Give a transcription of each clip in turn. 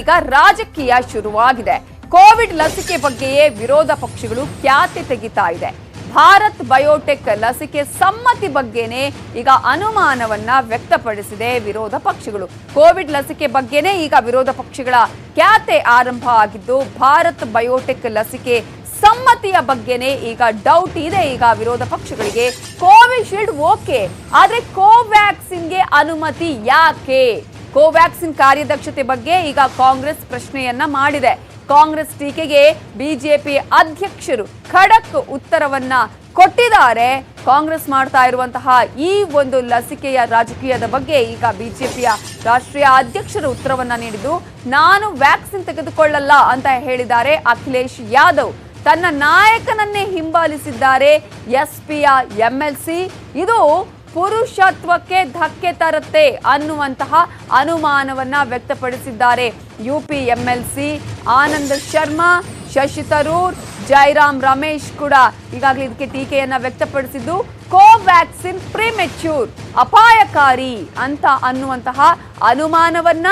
ಈಗ ರಾಜಕೀಯ ಶುರುವಾಗಿದೆ. ಕೋವಿಡ್ ಲಸಿಕೆ ಬಗ್ಗೆಯೇ ವಿರೋಧ ಪಕ್ಷಗಳು ಖ್ಯಾತಿ ತೆಗಿತಾ ಇದೆ. ಭಾರತ್ ಬಯೋಟೆಕ್ ಲಸಿಕೆ ಸಮ್ಮತಿ ಬಗ್ಗೆನೇ ಈಗ ಅನುಮಾನವನ್ನ ವ್ಯಕ್ತಪಡಿಸಿದೆ ವಿರೋಧ ಪಕ್ಷಗಳು. ಕೋವಿಡ್ ಲಸಿಕೆ ಬಗ್ಗೆನೇ ಈಗ ವಿರೋಧ ಪಕ್ಷಗಳ ಖ್ಯಾತೆ ಆರಂಭ ಆಗಿದ್ದು, ಭಾರತ್ ಬಯೋಟೆಕ್ ಲಸಿಕೆ ಸಮ್ಮತಿಯ ಬಗ್ಗೆನೇ ಈಗ ಡೌಟ್ ಇದೆ. ಈಗ ವಿರೋಧ ಪಕ್ಷಗಳಿಗೆ ಕೋವಿಶೀಲ್ಡ್ ಓಕೆ, ಆದ್ರೆ ಕೋವ್ಯಾಕ್ಸಿನ್ಗೆ ಅನುಮತಿ ಯಾಕೆ? ಕೋವ್ಯಾಕ್ಸಿನ್ ಕಾರ್ಯದಕ್ಷತೆ ಬಗ್ಗೆ ಈಗ ಕಾಂಗ್ರೆಸ್ ಪ್ರಶ್ನೆಯನ್ನ ಮಾಡಿದೆ. ಕಾಂಗ್ರೆಸ್ ಟೀಕೆಗೆ ಬಿಜೆಪಿ ಅಧ್ಯಕ್ಷರು ಖಡಕ್ ಉತ್ತರವನ್ನ ಕೊಟ್ಟಿದ್ದಾರೆ. ಕಾಂಗ್ರೆಸ್ ಮಾಡ್ತಾ ಇರುವಂತಹ ಈ ಒಂದು ಲಸಿಕೆಯ ರಾಜಕೀಯದ ಬಗ್ಗೆ ಈಗ ಬಿಜೆಪಿಯ ರಾಷ್ಟ್ರೀಯ ಅಧ್ಯಕ್ಷರು ಉತ್ತರವನ್ನ ನೀಡಿದ್ದು, ನಾನು ವ್ಯಾಕ್ಸಿನ್ ತೆಗೆದುಕೊಳ್ಳಲ್ಲ ಅಂತ ಹೇಳಿದ್ದಾರೆ ಅಖಿಲೇಶ್ ಯಾದವ್. ತನ್ನ ನಾಯಕನನ್ನೇ ಹಿಂಬಾಲಿಸಿದ್ದಾರೆ ಎಸ್ಪಿಯ ಎಂಎಲ್ಸಿ. ಇದು ಪುರುಷತ್ವಕ್ಕೆ ಧಕ್ಕೆ ತರುತ್ತೆ ಅನ್ನುವಂತಹ ಅನುಮಾನವನ್ನ ವ್ಯಕ್ತಪಡಿಸಿದ್ದಾರೆ. ಯುಪಿ ಎಂಎಲ್ಸಿ ಆನಂದ್ ಶರ್ಮಾ, ಶಶಿ ತರೂರ್, ಜೈರಾಮ್ ರಮೇಶ್ ಕೂಡ ಈಗಾಗಲೇ ಇದಕ್ಕೆ ಟೀಕೆಯನ್ನ ವ್ಯಕ್ತಪಡಿಸಿದ್ದು, ಕೋವ್ಯಾಕ್ಸಿನ್ ಪ್ರಿಮೆಚ್ಯೂರ್, ಅಪಾಯಕಾರಿ ಅಂತ ಅನ್ನುವಂತಹ ಅನುಮಾನವನ್ನ,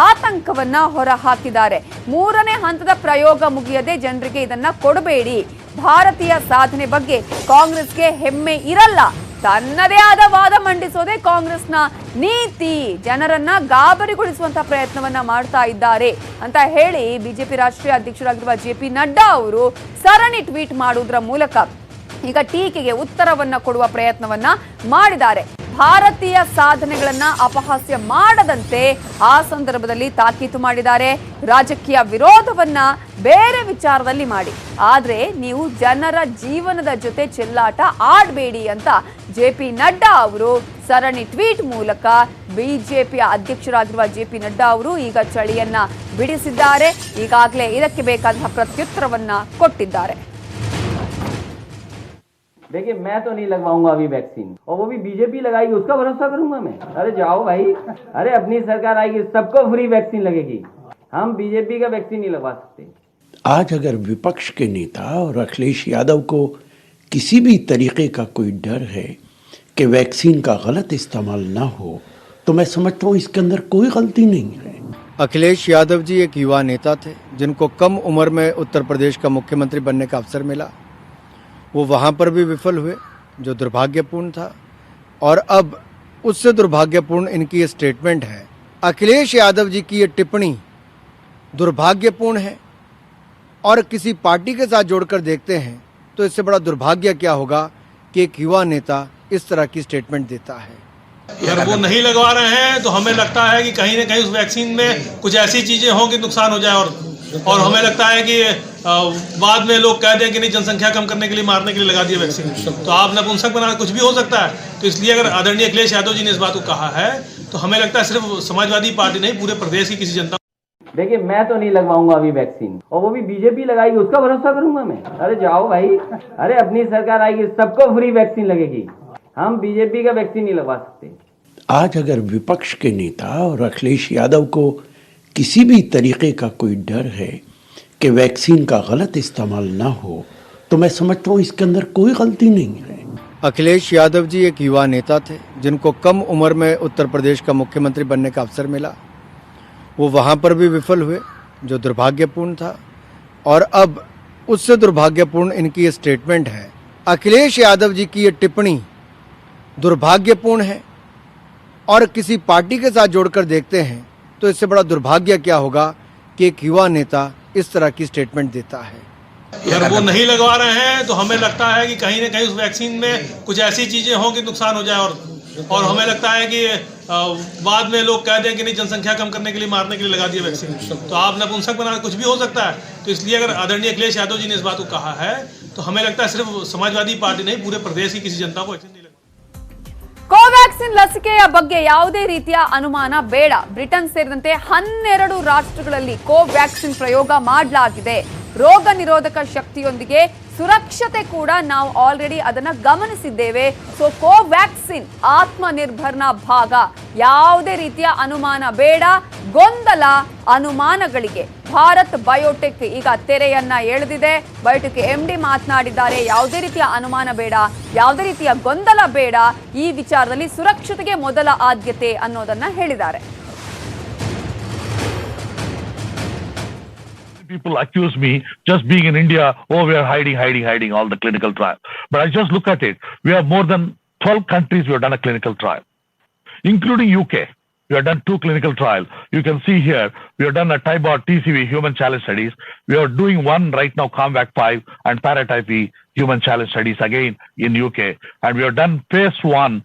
ಆತಂಕವನ್ನ ಹೊರಹಾಕಿದ್ದಾರೆ. ಮೂರನೇ ಹಂತದ ಪ್ರಯೋಗ ಮುಗಿಯದೆ ಜನರಿಗೆ ಇದನ್ನ ಕೊಡಬೇಡಿ. ಭಾರತೀಯ ಸಾಧನೆ ಬಗ್ಗೆ ಕಾಂಗ್ರೆಸ್ಗೆ ಹೆಮ್ಮೆ ಇರಲ್ಲ, ತನ್ನದೇ ಆದ ವಾದ ಮಂಡಿಸೋದೇ ಕಾಂಗ್ರೆಸ್ನ ನೀತಿ, ಜನರನ್ನ ಗಾಬರಿಗೊಳಿಸುವಂತಹ ಪ್ರಯತ್ನವನ್ನ ಮಾಡ್ತಾ ಇದ್ದಾರೆ ಅಂತ ಹೇಳಿ ಬಿಜೆಪಿ ರಾಷ್ಟ್ರೀಯ ಅಧ್ಯಕ್ಷರಾಗಿರುವ ಜೆಪಿ ನಡ್ಡಾ ಅವರು ಸರಣಿ ಟ್ವೀಟ್ ಮಾಡುವುದರ ಮೂಲಕ ಈಗ ಟೀಕೆಗೆ ಉತ್ತರವನ್ನ ಕೊಡುವ ಪ್ರಯತ್ನವನ್ನ ಮಾಡಿದ್ದಾರೆ. ಭಾರತೀಯ ಸಾಧನೆಗಳನ್ನ ಅಪಹಾಸ್ಯ ಮಾಡದಂತೆ ಆ ಸಂದರ್ಭದಲ್ಲಿ ತಾಕೀತು ಮಾಡಿದ್ದಾರೆ. ರಾಜಕೀಯ ವಿರೋಧವನ್ನ ಬೇರೆ ವಿಚಾರದಲ್ಲಿ ಮಾಡಿ, ಆದ್ರೆ ನೀವು ಜನರ ಜೀವನದ ಜೊತೆ ಚೆಲ್ಲಾಟ ಆಡಬೇಡಿ ಅಂತ ಜೆಪಿ ನಡ್ಡಾ ಅವರು ಸರಣಿ ಟ್ವೀಟ್ ಮೂಲಕ ಬಿಜೆಪಿಯ ಅಧ್ಯಕ್ಷರಾಗಿರುವ ಜೆಪಿ ನಡ್ಡಾ ಅವರು ಈಗ ಚಳಿಯನ್ನ ಬಿಡಿಸಿದ್ದಾರೆ. ಈಗಾಗಲೇ ಇದಕ್ಕೆ ಬೇಕಾದಂತಹ ಪ್ರತ್ಯುತ್ತರವನ್ನ ಕೊಟ್ಟಿದ್ದಾರೆ. देखिए, मैं तो नहीं लगवाऊंगा अभी वैक्सीन, और वो भी बीजेपी लगाएगी उसका भरोसा करूंगा मैं? अरे जाओ भाई, अरे अपनी सरकार आएगी, सबको फ्री वैक्सीन लगेगी, हम बीजेपी का वैक्सीन नहीं लगवा सकते। आज अगर विपक्ष के नेता और अखिलेश यादव को किसी भी तरीके का कोई डर है कि वैक्सीन का गलत इस्तेमाल ना हो, तो मैं समझता हूँ इसके अंदर कोई गलती नहीं है। अखिलेश यादव जी एक युवा नेता थे जिनको कम उम्र में उत्तर प्रदेश का मुख्यमंत्री बनने का अवसर मिला। वो वहाँ पर भी विफल हुए, जो दुर्भाग्यपूर्ण था, और अब उससे दुर्भाग्यपूर्ण इनकी ये स्टेटमेंट है। अखिलेश यादव जी की ये टिप्पणी दुर्भाग्यपूर्ण है, और किसी पार्टी के साथ जोड़कर देखते हैं तो इससे बड़ा दुर्भाग्य क्या होगा कि एक युवा नेता इस तरह की स्टेटमेंट देता है। अगर वो नहीं लगवा रहे हैं तो हमें लगता है कि कहीं ना कहीं उस वैक्सीन में कुछ ऐसी चीजें हों कि नुकसान हो जाए, और हमें लगता है कि बाद में लोग कह दें कि नहीं, जनसंख्या कम करने के लिए, मारने के लिए लगा दिया वैक्सीन, तो आप नपुंसक बना, कुछ भी हो सकता है। तो इसलिए अगर आदरणीय अखिलेश यादव जी ने इस बात को कहा है तो हमें लगता है सिर्फ समाजवादी पार्टी नहीं, पूरे प्रदेश की किसी जनता। देखिए, मैं तो नहीं लगवाऊंगा अभी वैक्सीन, और वो भी बीजेपी लगाएगी उसका भरोसा करूंगा मैं? अरे जाओ भाई, अरे अपनी सरकार आएगी, सबको फ्री वैक्सीन लगेगी, हम बीजेपी का वैक्सीन नहीं लगवा सकते। आज अगर विपक्ष के नेता और अखिलेश यादव को किसी भी तरीके का कोई डर है कि वैक्सीन का गलत इस्तेमाल ना हो, तो मैं समझता हूँ इसके अंदर कोई गलती नहीं है। अखिलेश यादव जी एक युवा नेता थे जिनको कम उम्र में उत्तर प्रदेश का मुख्यमंत्री बनने का अवसर मिला। वो वहाँ पर भी विफल हुए, जो दुर्भाग्यपूर्ण था, और अब उससे दुर्भाग्यपूर्ण इनकी ये स्टेटमेंट है। अखिलेश यादव जी की ये टिप्पणी दुर्भाग्यपूर्ण है, और किसी पार्टी के साथ जोड़कर देखते हैं तो इससे बड़ा दुर्भाग्य क्या होगा कि एक युवा नेता इस तरह की स्टेटमेंट देता है। अगर वो नहीं लगवा रहे हैं तो हमें लगता है कि कहीं ना कहीं उस वैक्सीन में कुछ ऐसी चीजें हों कि नुकसान हो जाए, और हमें लगता है कि बाद में लोग कह दें कि नहीं, जनसंख्या कम करने के लिए, मारने के लिए लगा दिया वैक्सीन, तो आप नपुंसक बना, कुछ भी हो सकता है। तो इसलिए अगर आदरणीय अखिलेश यादव जी ने इस बात को कहा है तो हमें लगता है सिर्फ समाजवादी पार्टी नहीं, पूरे प्रदेश की किसी जनता को वैक्सीन नहीं लगता। ಕೋವ್ಯಾಕ್ಸಿನ್ ಲಸಿಕೆಯ ಬಗ್ಗೆ ಯಾವುದೇ ರೀತಿಯ ಅನುಮಾನ ಬೇಡ. ಬ್ರಿಟನ್ ಸೇರಿದಂತೆ 12 ರಾಷ್ಟ್ರಗಳಲ್ಲಿ ಕೋವ್ಯಾಕ್ಸಿನ್ ಪ್ರಯೋಗ ಮಾಡಲಾಗಿದೆ. ರೋಗ ನಿರೋಧಕ ಶಕ್ತಿಯೊಂದಿಗೆ ಸುರಕ್ಷತೆ ಕೂಡ ನಾವು ಆಲ್ರೆಡಿ ಅದನ್ನ ಗಮನಿಸಿದ್ದೇವೆ. ಸೊ ಕೋವ್ಯಾಕ್ಸಿನ್ ಆತ್ಮನಿರ್ಭರ್ನ ಭಾಗ. ಯಾವುದೇ ರೀತಿಯ ಅನುಮಾನ ಬೇಡ, ಗೊಂದಲ, ಅನುಮಾನಗಳಿಗೆ ಭಾರತ್ ಬಯೋಟೆಕ್ ಈಗ ತೆರೆಯನ್ನ ಎಳೆದಿದೆ. ಬಯೋಟೆಕ್ ಎಂಡಿ ಮಾತನಾಡಿದ್ದಾರೆ, ಯಾವುದೇ ರೀತಿಯ ಅನುಮಾನ ಬೇಡ, ಯಾವುದೇ ರೀತಿಯ ಗೊಂದಲ ಬೇಡ, ಈ ವಿಚಾರದಲ್ಲಿ ಸುರಕ್ಷತೆಗೆ ಮೊದಲ ಆದ್ಯತೆ ಅನ್ನೋದನ್ನ ಹೇಳಿದ್ದಾರೆ. People accuse me just being in India, oh, we are hiding all the clinical trial. But I just look at it. We have more than 12 countries we have done a clinical trial, including UK. We have done 2 clinical trials. You can see here, we have done a Type TCV human challenge studies. We are doing one right now, COMVAC 5 and Paratype E human challenge studies again in UK. And we have done phase 1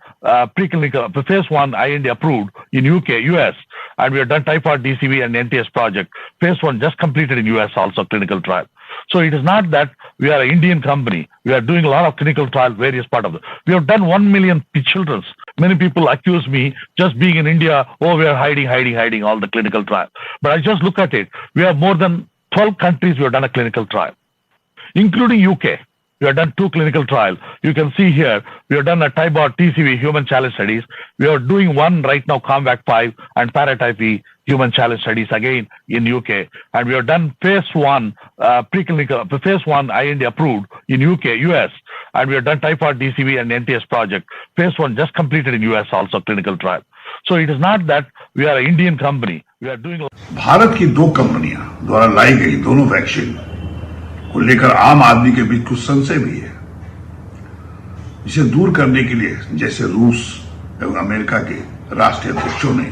preclinical, phase 1 IND approved in UK, US. And we have done Type R DCV and NTS project. Phase 1 just completed in US also clinical trial. So it is not that we are an Indian company. We are doing a lot of clinical trials, various part of it. We have done 1 million children. Many people accuse me just being in India, oh, we are hiding all the clinical trial. But I just look at it. We have more than 12 countries we have done a clinical trial, including UK. We have done 2 clinical trials. You can see here, we have done a Type TCV human challenge studies. We are doing one right now, COMVAC 5 and Paratype E human challenge studies again in UK. And we have done phase 1 preclinical, phase 1 IND approved in UK, US. And we have done Type R DCV and NTS project. Phase 1 just completed in US also clinical trial. So it is not that we are an Indian company. We are doing. Bharat की 2 कंपनियां द्वारा लाई गई दोनों vaccine को लेकर आम आदमी के बीच कुछ संशय भी है, जिसे दूर करने के लिए जैसे रूस एवं अमेरिका के राष्ट्रीय अध्यक्षों ने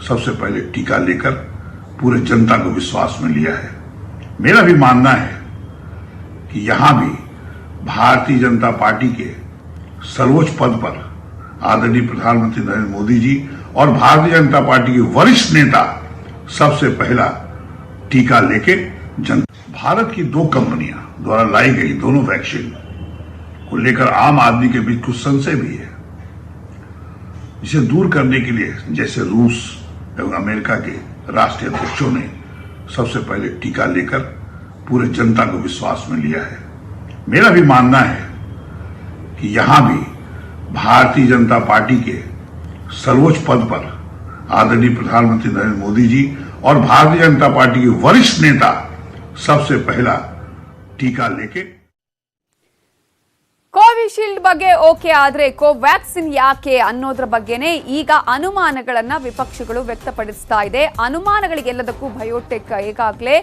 सबसे पहले टीका लेकर पूरे जनता को विश्वास में लिया है। मेरा भी मानना है कि यहां भी भारतीय जनता पार्टी के सर्वोच्च पद पर आदरणीय प्रधानमंत्री नरेंद्र मोदी जी और भारतीय जनता पार्टी के वरिष्ठ नेता सबसे पहला टीका लेके भारत की 2 कंपनियां द्वारा लाई गई दोनों वैक्सीन को लेकर आम आदमी के बीच कुछ संशय भी है, जिसे दूर करने के लिए जैसे रूस एवं अमेरिका के राष्ट्रीय अध्यक्षों ने सबसे पहले टीका लेकर पूरे जनता को विश्वास में लिया है। मेरा भी मानना है कि यहां भी भारतीय जनता पार्टी के सर्वोच्च पद पर आदरणीय प्रधानमंत्री नरेंद्र मोदी जी और भारतीय जनता पार्टी के वरिष्ठ नेता सबसे पहला टीका लेके ಕೋವಿಶೀಲ್ಡ್ ಬಗ್ಗೆ ಓಕೆ ಆದ್ರೆ ಕೋವ್ಯಾಕ್ಸಿನ್ ಯಾಕೆ ಅನ್ನೋದ್ರ ಬಗ್ಗೆನೇ ಈಗ ಅನುಮಾನಗಳನ್ನ ವಿಪಕ್ಷಗಳು ವ್ಯಕ್ತಪಡಿಸ್ತಾ ಇದೆ. ಅನುಮಾನಗಳಿಗೆಲ್ಲದಕ್ಕೂ ಬಯೋಟೆಕ್ ಈಗಾಗಲೇ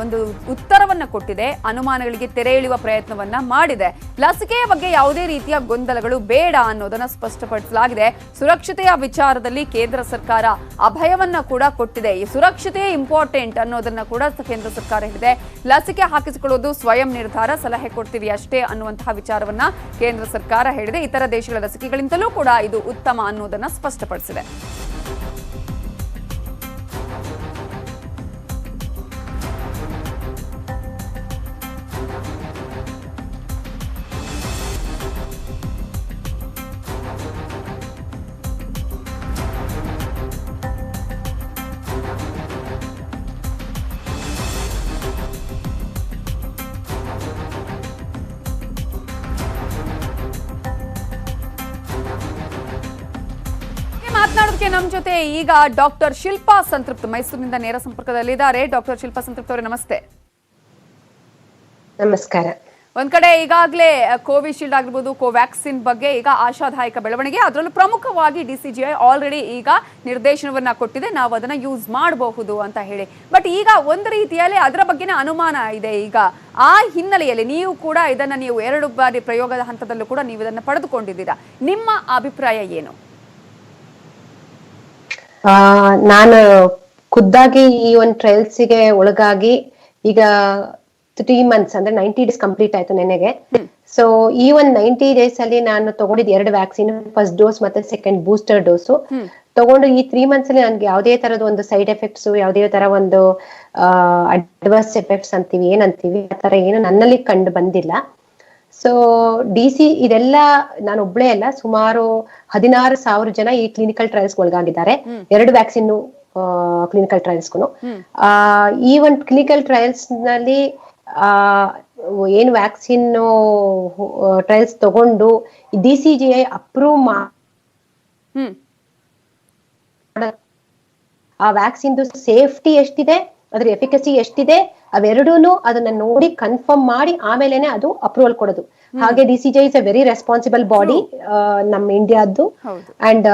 ಒಂದು ಉತ್ತರವನ್ನ ಕೊಟ್ಟಿದೆ. ಅನುಮಾನಗಳಿಗೆ ತೆರೆ ಎಳೆಯುವ ಪ್ರಯತ್ನವನ್ನ ಮಾಡಿದೆ. ಲಸಿಕೆಯ ಬಗ್ಗೆ ಯಾವುದೇ ರೀತಿಯ ಗೊಂದಲಗಳು ಬೇಡ ಅನ್ನೋದನ್ನ ಸ್ಪಷ್ಟಪಡಿಸಲಾಗಿದೆ. ಸುರಕ್ಷತೆಯ ವಿಚಾರದಲ್ಲಿ ಕೇಂದ್ರ ಸರ್ಕಾರ ಅಭಯವನ್ನ ಕೂಡ ಕೊಟ್ಟಿದೆ. ಈ ಸುರಕ್ಷತೆ ಇಂಪಾರ್ಟೆಂಟ್ ಅನ್ನೋದನ್ನ ಕೂಡ ಕೇಂದ್ರ ಸರ್ಕಾರ ಹೇಳಿದೆ. ಲಸಿಕೆ ಹಾಕಿಸಿಕೊಳ್ಳೋದು ಸ್ವಯಂ ನಿರ್ಧಾರ, ಸಲಹೆ ಕೊಡ್ತೀವಿ ಅಷ್ಟೇ ಅನ್ನುವಂತಹ ವಿಚಾರವನ್ನ ಕೇಂದ್ರ ಸರ್ಕಾರ ಹೇಳಿದೆ. ಇತರ ದೇಶಗಳ ಲಸಿಕೆಗಳಿಂದಲೂ ಕೂಡ ಇದು ಉತ್ತಮ ಅನ್ನೋದನ್ನ ಸ್ಪಷ್ಟಪಡಿಸಿದೆ. ಮಾತನಾಡೋದಕ್ಕೆ ನಮ್ಮ ಜೊತೆ ಈಗ ಡಾಕ್ಟರ್ ಶಿಲ್ಪಾ ಸಂತೃಪ್ತ ಮೈಸೂರಿನಿಂದ ನೇರ ಸಂಪರ್ಕದಲ್ಲಿದ್ದಾರೆ. ಡಾಕ್ಟರ್ ಶಿಲ್ಪಾ ಸಂತೃಪ್ತ ಅವರೇ ನಮಸ್ತೆ. ನಮಸ್ಕಾರ. ಒಂದ್ ಕಡೆ ಈಗಾಗಲೇ ಕೋವಿಶೀಲ್ಡ್ ಆಗಿರ್ಬೋದು, ಕೋವ್ಯಾಕ್ಸಿನ್ ಬಗ್ಗೆ ಈಗ ಆಶಾದಾಯಕ ಬೆಳವಣಿಗೆ. ಅದರಲ್ಲೂ ಪ್ರಮುಖವಾಗಿ ಡಿಸಿಜಿಐ ಆಲ್ರೆಡಿ ಈಗ ನಿರ್ದೇಶನವನ್ನ ಕೊಟ್ಟಿದೆ, ನಾವು ಅದನ್ನ ಯೂಸ್ ಮಾಡಬಹುದು ಅಂತ ಹೇಳಿ. ಬಟ್ ಈಗ ಒಂದು ರೀತಿಯಲ್ಲಿ ಅದರ ಬಗ್ಗೆನೇ ಅನುಮಾನ ಇದೆ. ಈಗ ಆ ಹಿನ್ನೆಲೆಯಲ್ಲಿ ನೀವು ಕೂಡ ಇದನ್ನ 2 ಬಾರಿ ಪ್ರಯೋಗದ ಹಂತದಲ್ಲೂ ಕೂಡ ನೀವು ಇದನ್ನ ಪಡೆದುಕೊಂಡಿದ್ದೀರಾ. ನಿಮ್ಮ ಅಭಿಪ್ರಾಯ ಏನು? ನಾನು ಖುದ್ದಾಗಿ ಈ ಒಂದು ಟ್ರಯಲ್ಸ್ಗೆ ಒಳಗಾಗಿ ಈಗ 3 months ಅಂದ್ರೆ 90 days ಕಂಪ್ಲೀಟ್ ಆಯ್ತು ನೆನೆಗೆ. ಸೊ ಈ ಒಂದು 90 days ಅಲ್ಲಿ ನಾನು ತಗೊಂಡಿದ್ 2 ವ್ಯಾಕ್ಸಿನ್, ಫಸ್ಟ್ ಡೋಸ್ ಮತ್ತೆ ಸೆಕೆಂಡ್ ಬೂಸ್ಟರ್ ಡೋಸು ತಗೊಂಡು ಈ 3 months ಅಲ್ಲಿ ನನ್ಗೆ ಯಾವುದೇ ತರದ ಒಂದು ಸೈಡ್ ಎಫೆಕ್ಟ್ಸ್, ಯಾವುದೇ ತರ ಒಂದು ಅಡ್ವರ್ಸ್ ಎಫೆಕ್ಟ್ಸ್ ಅಂತೀವಿ ಏನಂತೀವಿ ಆ ತರ ಏನು ನನ್ನಲ್ಲಿ ಕಂಡು ಬಂದಿಲ್ಲ. ಸೊ ಇದೆಲ್ಲ ನಾನು ಒಬ್ಳೇ ಅಲ್ಲ, ಸುಮಾರು 16,000 ಜನ ಈ ಕ್ಲಿನಿಕಲ್ ಟ್ರಯಲ್ಸ್ ಒಳಗಾಗಿದ್ದಾರೆ. 2 ವ್ಯಾಕ್ಸಿನ್ ಕ್ಲಿನಿಕಲ್ ಟ್ರಯಲ್ಸ್ಗೂ. ಈ ಒಂದು ಕ್ಲಿನಿಕಲ್ ಟ್ರಯಲ್ಸ್ ನಲ್ಲಿ ಏನು ವ್ಯಾಕ್ಸಿನ್ ಟ್ರಯಲ್ಸ್ ತಗೊಂಡು DCGI ಅಪ್ರೂವ್ ಆ ವ್ಯಾಕ್ಸಿನ್ ಸೇಫ್ಟಿ ಎಷ್ಟಿದೆ, ಅದ್ರ ಎಫಿಕಸಿ ಎಷ್ಟಿದೆ, ಅವೆರಡೂನು ಅದನ್ನ ನೋಡಿ ಕನ್ಫರ್ಮ್ ಮಾಡಿ ಆಮೇಲೆನೆ ಅದು ಅಪ್ರೂವಲ್ ಕೊಡೋದು. ಹಾಗೆ DCGI is A very responsible body ನಮ್ಮ ಇಂಡಿಯಾದ್ದು. ಅಂಡ್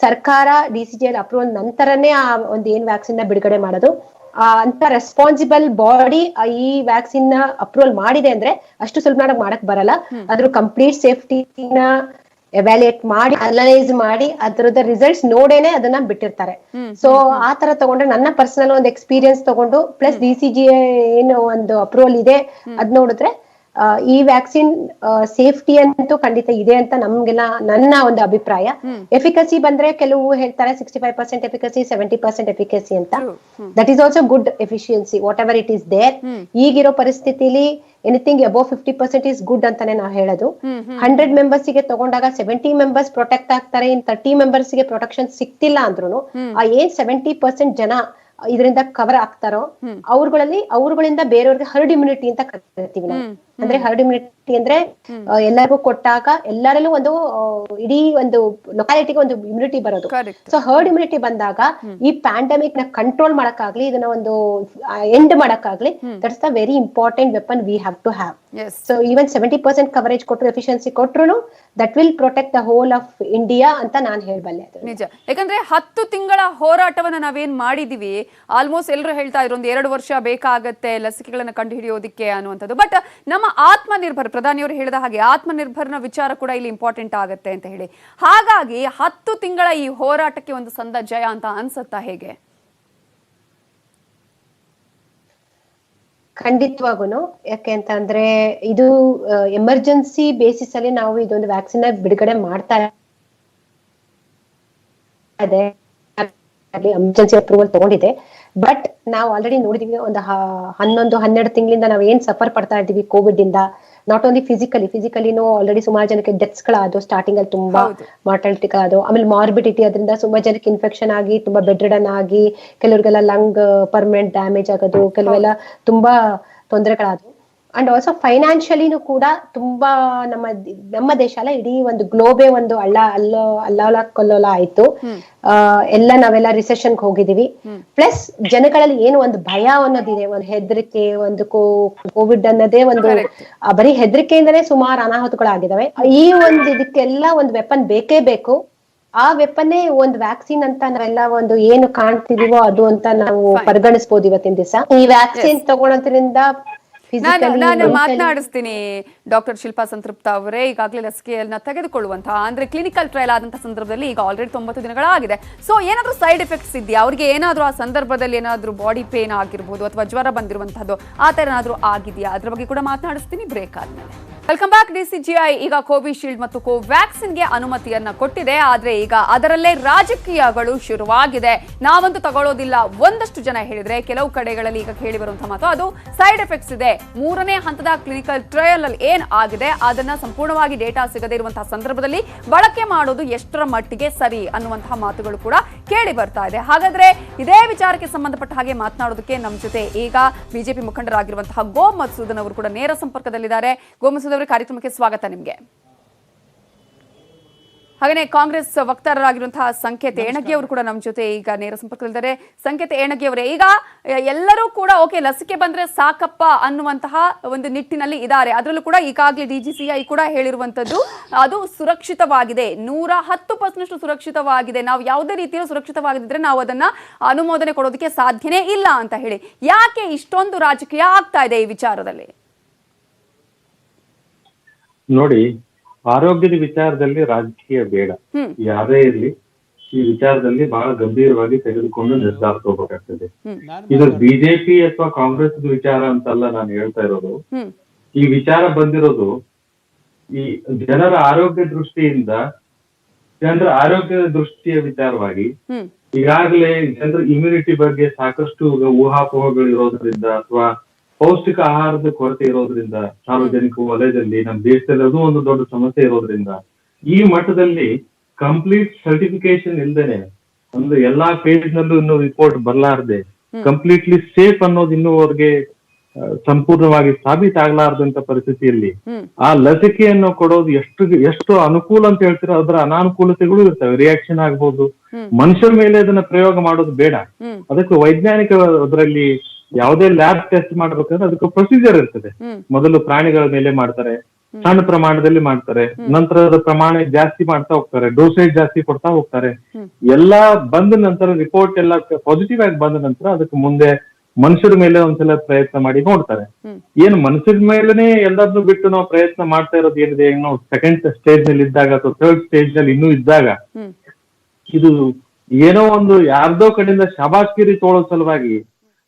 ಸರ್ಕಾರ DCGI ಅಪ್ರೂವಲ್ ನಂತರನೇ ಆ ಒಂದು ಏನ್ ವ್ಯಾಕ್ಸಿನ್ ನ ಬಿಡುಗಡೆ ಮಾಡೋದು. ಅಂತ ರೆಸ್ಪಾನ್ಸಿಬಲ್ ಬಾಡಿ ಈ ವ್ಯಾಕ್ಸಿನ್ ನ ಅಪ್ರೂವಲ್ ಮಾಡಿದೆ ಅಂದ್ರೆ ಅಷ್ಟು ಸ್ವಲ್ಪ ಮಾಡಕ್ ಬರಲ್ಲ. ಅದ್ರ ಕಂಪ್ಲೀಟ್ ಸೇಫ್ಟಿನ ಎವ್ಯಾಲ್ಯೂಯೇಟ್ ಮಾಡಿ ಅನಲೈಸ್ ಮಾಡಿ ಅದರದ ರಿಸಲ್ಟ್ಸ್ ನೋಡೇನೆ ಅದನ್ನ ಬಿಟ್ಟಿರ್ತಾರೆ. ಸೊ ಆ ತರ ತಗೊಂಡ್ರೆ ನನ್ನ ಪರ್ಸನಲ್ ಒಂದು ಎಕ್ಸ್ಪೀರಿಯನ್ಸ್ ತಗೊಂಡು ಪ್ಲಸ್ DCGI ಏನು ಒಂದು ಅಪ್ರೂವಲ್ ಇದೆ ಅದ್ ನೋಡಿದ್ರೆ ಈ ವ್ಯಾಕ್ಸಿನ್ ಸೇಫ್ಟಿ ಅಂತೂ ಖಂಡಿತ ಇದೆ ಅಂತ ನಮ್ಗೆಲ್ಲ ನನ್ನ ಒಂದು ಅಭಿಪ್ರಾಯ. ಎಫಿಕಸಿ ಬಂದ್ರೆ ಕೆಲವು ಹೇಳ್ತಾರೆ 65% ಎಫಿಕಸಿ 70% ಎಫಿಕಸಿ ಅಂತ. That is also good efficiency whatever it is there. ಈಗಿರೋ ಪರಿಸ್ಥಿತಿಲಿ ಎನಿಥಿಂಗ್ ಅಬೌವ್ 50% ಇಸ್ ಗುಡ್ ಅಂತಾನೆ ನಾವು ಹೇಳೋದು. 100 ಮೆಂಬರ್ಸ್ ಗೆ ತಗೊಂಡಾಗ 70 ಮೆಂಬರ್ಸ್ ಪ್ರೊಟೆಕ್ಟ್ ಆಗ್ತಾರೆ, ಇನ್ 30 ಮೆಂಬರ್ಸ್ ಗೆ ಪ್ರೊಟೆಕ್ಷನ್ ಸಿಕ್ತಿಲ್ಲ ಅಂದ್ರೂ ಆ ಏನ್ 70% ಜನ ಇದರಿಂದ ಕವರ್ ಆಗ್ತಾರೋ ಅವ್ರುಗಳಿಂದ ಬೇರೆಯವ್ರಿಗೆ ಹರ್ಡ್ ಇಮ್ಯುನಿಟಿ ಅಂತ ಕರಿತೀವಿ ನಾವು. ಅಂದ್ರೆ ಹರ್ಡ್ ಇಮ್ಯುನಿಟಿ ಅಂದ್ರೆ ಎಲ್ಲರಿಗೂ ಕೊಟ್ಟಾಗ ಎಲ್ಲರಲ್ಲೂ ಒಂದು ಇಡೀ ಒಂದು ಲೊಕ್ಯಾಲಿಟಿಗೆ ಒಂದು ಇಮ್ಯುನಿಟಿ ಬರೋದು. ಸೊ ಹರ್ಡ್ ಇಮ್ಯುನಿಟಿ ಬಂದಾಗ ಈ ಪ್ಯಾಂಡಮಿಕ್ ನ ಕಂಟ್ರೋಲ್ ಮಾಡಕ್ಕಾಗ್ಲಿ, ಇದನ್ನ ಒಂದು ಎಂಡ್ ಮಾಡಕ್ಕಾಗ್ಲಿ, that's the very important weapon we have to have. So even 70% coverage ಕೊಟ್ಟರು, ಎಫಿಷಿಯನ್ಸಿ ಕೊಟ್ರು, that will protect the whole of India ಅಂತ ನಾನು ಹೇಳಬಲ್ಲೆ. ನಿಜ. ಯಾಕಂದ್ರೆ 10 ತಿಂಗಳ ಹೋರಾಟವನ್ನ ನಾವೇನ್ ಮಾಡಿದೀವಿ, ಆಲ್ಮೋಸ್ಟ್ ಎಲ್ಲರೂ ಹೇಳ್ತಾ ಇದ್ರು 1-2 ವರ್ಷ ಬೇಕಾಗತ್ತೆ ಲಸಿಕೆಗಳನ್ನ ಕಂಡು ಹಿಡಿಯೋದಿಕ್ಕೆ ಅನ್ನುವಂಥದ್ದು. ಬಟ್ ನಮ್ಮ ಆತ್ಮನಿರ್ಭರ್, ಪ್ರಧಾನಿಯವರು ಹೇಳಿದ ಹಾಗೆ ಆತ್ಮನಿರ್ಭರ್ನ ವಿಚಾರ ಕೂಡ ಇಲ್ಲಿ ಇಂಪಾರ್ಟೆಂಟ್ ಆಗತ್ತೆ ಅಂತ ಹೇಳಿ, ಹಾಗಾಗಿ 10 ತಿಂಗಳ ಈ ಹೋರಾಟಕ್ಕೆ ಒಂದು ಸಂದ ಜಯ ಅಂತ ಅನ್ಸುತ್ತಾ ಹೇಗೆ? ಖಂಡಿತವಾಗೂನು. ಯಾಕೆ ಅಂತ ಅಂದ್ರೆ ಇದು ಎಮರ್ಜೆನ್ಸಿ ಬೇಸಿಸ್ ಅಲ್ಲಿ ನಾವು ಇದೊಂದು ವ್ಯಾಕ್ಸಿನ್ ಬಿಡುಗಡೆ ಮಾಡ್ತಾ ಇದೆ, ಎಮರ್ಜೆನ್ಸಿ ಅಪ್ರೂವಲ್ ತಗೊಂಡಿದೆ. ಬಟ್ ನಾವು ಆಲ್ರೆಡಿ ನೋಡಿದೀವಿ ಒಂದು 11-12 ತಿಂಗಳಿಂದ ನಾವು ಏನ್ ಸಫರ್ ಪಡ್ತಾ ಇದ್ದೀವಿ ಕೋವಿಡ್ ಇಂದ. ನಾಟ್ ಓನ್ಲಿ ಫಿಸಿಕಲಿನೂ ಆಲ್ರೆಡಿ ಸುಮಾರು ಜನಕ್ಕೆ ಡೆತ್ಸ್ ಗಳಾದವು, ಸ್ಟಾರ್ಟಿಂಗ್ ಅಲ್ಲಿ ತುಂಬಾ ಮಾರ್ಟಾಲಿಟಿ ಆದವು. ಆಮೇಲೆ ಮಾರ್ಬಿಡಿಟಿ, ಅದರಿಂದ ಸುಮಾರು ಜನಕ್ಕೆ ಇನ್ಫೆಕ್ಷನ್ ಆಗಿ ತುಂಬಾ ಬೆಡ್ ರಿಡನ್ ಆಗಿ, ಕೆಲವ್ರಿಗೆಲ್ಲ ಲಂಗ್ ಪರ್ಮನೆಂಟ್ ಡ್ಯಾಮೇಜ್ ಆಗೋದು, ಕೆಲವೆಲ್ಲ ತುಂಬಾ ತೊಂದರೆಗಳಾದವು. ಅಂಡ್ ಆಲ್ಸೋ ಫೈನಾನ್ಷಿಯಲಿನೂ ಕೂಡ ತುಂಬಾ ನಮ್ಮ ದೇಶ ಅಲ್ಲ, ಇಡೀ ಒಂದು ಗ್ಲೋಬೇ ಒಂದು ಅಲ್ಲೋಲ ಕೊಲ್ಲೋಲ ಆಯ್ತು. ನಾವೆಲ್ಲ ರಿಸೆಷನ್ಗೆ ಹೋಗಿದೀವಿ. ಪ್ಲಸ್ ಜನಗಳಲ್ಲಿ ಏನು ಒಂದು ಭಯ ಅನ್ನೋದಿದೆ, ಒಂದು ಹೆದರಿಕೆ, ಒಂದು ಕೋವಿಡ್ ಅನ್ನೋದೇ ಒಂದು ಬರೀ ಹೆದರಿಕೆಯಿಂದನೇ ಸುಮಾರು ಅನಾಹುತಗಳಾಗಿದಾವೆ. ಈ ಒಂದು ಇದಕ್ಕೆಲ್ಲ ಒಂದು ವೆಪನ್ ಬೇಕೇ ಬೇಕು. ಆ ವೆಪನ್ನೇ ಒಂದು ವ್ಯಾಕ್ಸಿನ್ ಅಂತ ನಾವೆಲ್ಲ ಒಂದು ಏನು ಕಾಣ್ತಿದೀವೋ ಅದು ಅಂತ ನಾವು ಪರಿಗಣಿಸಬಹುದು ಇವತ್ತಿನ ದಿವಸ. ಈ ವ್ಯಾಕ್ಸಿನ್ ತಗೊಳೋದ್ರಿಂದ ನಾನು ಮಾತನಾಡಿಸ್ತೀನಿ ಡಾಕ್ಟರ್ ಶಿಲ್ಪಾ ಸಂತೃಪ್ತ ಅವರೇ. ಈಗಾಗಲೇ ಲಸಿಕೆಯನ್ನ ತೆಗೆದುಕೊಳ್ಳುವಂತಹ ಅಂದ್ರೆ ಕ್ಲಿನಿಕಲ್ ಟ್ರಯಲ್ ಆದಂತಹ ಸಂದರ್ಭದಲ್ಲಿ ಈಗ ಆಲ್ರೆಡಿ 90 ದಿನಗಳಾಗಿದೆ. ಸೊ ಏನಾದ್ರೂ ಸೈಡ್ ಎಫೆಕ್ಟ್ಸ್ ಇದೆಯಾ ಅವ್ರಿಗೆ? ಏನಾದ್ರೂ ಆ ಸಂದರ್ಭದಲ್ಲಿ ಏನಾದ್ರೂ ಬಾಡಿ ಪೇನ್ ಆಗಿರ್ಬೋದು ಅಥವಾ ಜ್ವರ ಬಂದಿರುವಂತಹದ್ದು ಆ ತರ ಏನಾದ್ರೂ ಆಗಿದೆಯಾ? ಅದ್ರ ಬಗ್ಗೆ ಕೂಡ ಮಾತನಾಡಿಸ್ತೀನಿ ಬ್ರೇಕ್ ಆದ್ಮೇಲೆ. Welcome back. DCGI ಈಗ ಕೋವಿಶೀಲ್ಡ್ ಮತ್ತು ಕೋವ್ಯಾಕ್ಸಿನ್ಗೆ ಅನುಮತಿಯನ್ನ ಕೊಟ್ಟಿದೆ. ಆದ್ರೆ ಈಗ ಅದರಲ್ಲೇ ರಾಜಕೀಯಗಳು ಶುರುವಾಗಿದೆ. ನಾವಂತೂ ತಗೊಳ್ಳೋದಿಲ್ಲ ಒಂದಷ್ಟು ಜನ ಹೇಳಿದ್ರೆ, ಕೆಲವು ಕಡೆಗಳಲ್ಲಿ ಈಗ ಕೇಳಿ ಬರುವಂತಹ ಮಾತು ಅದು ಸೈಡ್ ಎಫೆಕ್ಟ್ಸ್ ಇದೆ. 3ನೇ ಹಂತದ ಕ್ಲಿನಿಕಲ್ ಟ್ರಯಲ್ ಅಲ್ಲಿ ಏನ್ ಆಗಿದೆ ಅದನ್ನ ಸಂಪೂರ್ಣವಾಗಿ ಡೇಟಾ ಸಿಗದೇ ಇರುವಂತಹ ಸಂದರ್ಭದಲ್ಲಿ ಬಳಕೆ ಮಾಡೋದು ಎಷ್ಟರ ಮಟ್ಟಿಗೆ ಸರಿ ಅನ್ನುವಂತಹ ಮಾತುಗಳು ಕೂಡ ಕೇಳಿ ಬರ್ತಾ ಇದೆ. ಹಾಗಾದ್ರೆ ಇದೇ ವಿಚಾರಕ್ಕೆ ಸಂಬಂಧಪಟ್ಟ ಹಾಗೆ ಮಾತನಾಡೋದಕ್ಕೆ ನಮ್ಮ ಜೊತೆ ಈಗ ಬಿಜೆಪಿ ಮುಖಂಡರಾಗಿರುವಂತಹ ಗೋ ಮಧುಸೂದನ್ ಅವರು ಕೂಡ ನೇರ ಸಂಪರ್ಕದಲ್ಲಿದ್ದಾರೆ. ಗೋ ಮಧುಸೂದನ್ ಅವರ ಕಾರ್ಯಕ್ರಮಕ್ಕೆ ಸ್ವಾಗತ ನಿಮಗೆ. ಹಾಗೇನೆ ಕಾಂಗ್ರೆಸ್ ವಕ್ತಾರರಾಗಿರುವಂತಹ ಸಂಕೇತ್ ಏಣಗಿ ಅವರು ಕೂಡ ನಮ್ಮ ಜೊತೆ ಈಗ ನೇರ ಸಂಪರ್ಕದಲ್ಲಿದ್ದಾರೆ. ಸಂಕೇತ್ ಏಣಗಿ ಅವರೇ, ಈಗ ಎಲ್ಲರೂ ಕೂಡ ಓಕೆ ಲಸಿಕೆ ಬಂದ್ರೆ ಸಾಕಪ್ಪ ಅನ್ನುವಂತಹ ಒಂದು ನಿಟ್ಟಿನಲ್ಲಿ ಇದ್ದಾರೆ. ಅದರಲ್ಲೂ ಕೂಡ ಈಗಾಗಲೇ DCGI ಕೂಡ ಹೇಳಿರುವಂತದ್ದು ಅದು ಸುರಕ್ಷಿತವಾಗಿದೆ, 110% ಸುರಕ್ಷಿತವಾಗಿದೆ. ನಾವು ಯಾವುದೇ ರೀತಿಯಲ್ಲಿ ಸುರಕ್ಷಿತವಾಗಿದ್ರೆ ನಾವು ಅದನ್ನ ಅನುಮೋದನೆ ಕೊಡೋದಕ್ಕೆ ಸಾಧ್ಯನೇ ಇಲ್ಲ ಅಂತ ಹೇಳಿ. ಯಾಕೆ ಇಷ್ಟೊಂದು ರಾಜಕೀಯ ಆಗ್ತಾ ಇದೆ ಈ ವಿಚಾರದಲ್ಲಿ? ನೋಡಿ, ಆರೋಗ್ಯದ ವಿಚಾರದಲ್ಲಿ ರಾಜಕೀಯ ಬೇಡ, ಯಾರೇ ಇರ್ಲಿ. ಈ ವಿಚಾರದಲ್ಲಿ ಬಹಳ ಗಂಭೀರವಾಗಿ ತೆಗೆದುಕೊಂಡು ನಿರ್ಧಾರ ತಗೋಬೇಕಾಗ್ತದೆ. ಇದು ಬಿಜೆಪಿ ಅಥವಾ ಕಾಂಗ್ರೆಸ್ ವಿಚಾರ ಅಂತಲ್ಲ ನಾನು ಹೇಳ್ತಾ ಇರೋದು. ಈ ವಿಚಾರ ಬಂದಿರೋದು ಈ ಜನರ ಆರೋಗ್ಯ ದೃಷ್ಟಿಯಿಂದ, ಜನರ ಆರೋಗ್ಯದ ದೃಷ್ಟಿಯ ವಿಚಾರವಾಗಿ. ಈಗಾಗಲೇ ಜನರ ಇಮ್ಯುನಿಟಿ ಬಗ್ಗೆ ಸಾಕಷ್ಟು ಊಹಾಪೋಹಗಳು ಇರೋದ್ರಿಂದ ಅಥವಾ ಪೌಷ್ಟಿಕ ಆಹಾರದ ಕೊರತೆ ಇರೋದ್ರಿಂದ, ಸಾರ್ವಜನಿಕ ವಲಯದಲ್ಲಿ ನಮ್ಮ ದೇಶದಲ್ಲಿ ಅದು ಒಂದು ದೊಡ್ಡ ಸಮಸ್ಯೆ ಇರೋದ್ರಿಂದ ಈ ಮಟ್ಟದಲ್ಲಿ ಕಂಪ್ಲೀಟ್ ಸರ್ಟಿಫಿಕೇಶನ್ ಇಲ್ದೇನೆ, ಒಂದು ಎಲ್ಲಾ ಪೇಜ್ ನಲ್ಲೂ ಇನ್ನೂ ರಿಪೋರ್ಟ್ ಬರ್ಲಾರ್ದೆ, ಕಂಪ್ಲೀಟ್ಲಿ ಸೇಫ್ ಅನ್ನೋದು ಇನ್ನೂ ಅವ್ರಿಗೆ ಸಂಪೂರ್ಣವಾಗಿ ಸಾಬೀತಾಗ್ಲಾರ್ದಂತ ಪರಿಸ್ಥಿತಿಯಲ್ಲಿ ಆ ಲಸಿಕೆಯನ್ನು ಕೊಡೋದು ಎಷ್ಟು ಅನುಕೂಲ ಅಂತ ಹೇಳ್ತೀರೋ ಅದರ ಅನಾನುಕೂಲತೆಗಳು ಇರ್ತವೆ. ರಿಯಾಕ್ಷನ್ ಆಗ್ಬೋದು, ಮನುಷ್ಯರ ಮೇಲೆ ಅದನ್ನ ಪ್ರಯೋಗ ಮಾಡೋದು ಬೇಡ. ಅದಕ್ಕೆ ವೈಜ್ಞಾನಿಕ ಅದರಲ್ಲಿ ಯಾವುದೇ ಲ್ಯಾಬ್ ಟೆಸ್ಟ್ ಮಾಡ್ಬೇಕಂದ್ರೆ ಅದಕ್ಕೆ ಪ್ರೊಸೀಜರ್ ಇರ್ತದೆ. ಮೊದಲು ಪ್ರಾಣಿಗಳ ಮೇಲೆ ಮಾಡ್ತಾರೆ, ಸಣ್ಣ ಪ್ರಮಾಣದಲ್ಲಿ ಮಾಡ್ತಾರೆ, ನಂತರ ಅದರ ಪ್ರಮಾಣ ಜಾಸ್ತಿ ಮಾಡ್ತಾ ಹೋಗ್ತಾರೆ, ಡೋಸೇಜ್ ಜಾಸ್ತಿ ಕೊಡ್ತಾ ಹೋಗ್ತಾರೆ. ಎಲ್ಲಾ ಬಂದ ನಂತರ ರಿಪೋರ್ಟ್ ಎಲ್ಲ ಪಾಸಿಟಿವ್ ಆಗಿ ಬಂದ ನಂತರ ಅದಕ್ಕೆ ಮುಂದೆ ಮನುಷ್ಯರ ಮೇಲೆ ಒಂದ್ಸಲ ಪ್ರಯತ್ನ ಮಾಡಿ ನೋಡ್ತಾರೆ. ಏನು ಮನುಷ್ಯರ ಮೇಲೆನೆ ಎಲ್ಲದನ್ನು ಬಿಟ್ಟು ನಾವು ಪ್ರಯತ್ನ ಮಾಡ್ತಾ ಇರೋದು ಏನಿದೆ, ನಾವು ಸೆಕೆಂಡ್ ಸ್ಟೇಜ್ ನಲ್ಲಿ ಇದ್ದಾಗ ಅಥವಾ ಥರ್ಡ್ ಸ್ಟೇಜ್ ನಲ್ಲಿ ಇನ್ನೂ ಇದ್ದಾಗ ಇದು ಏನೋ ಒಂದು ಯಾರ್ದೋ ಕಡೆಯಿಂದ ಶಬಾಷ್ಗಿರಿ ತೋಳೋ ಸಲುವಾಗಿ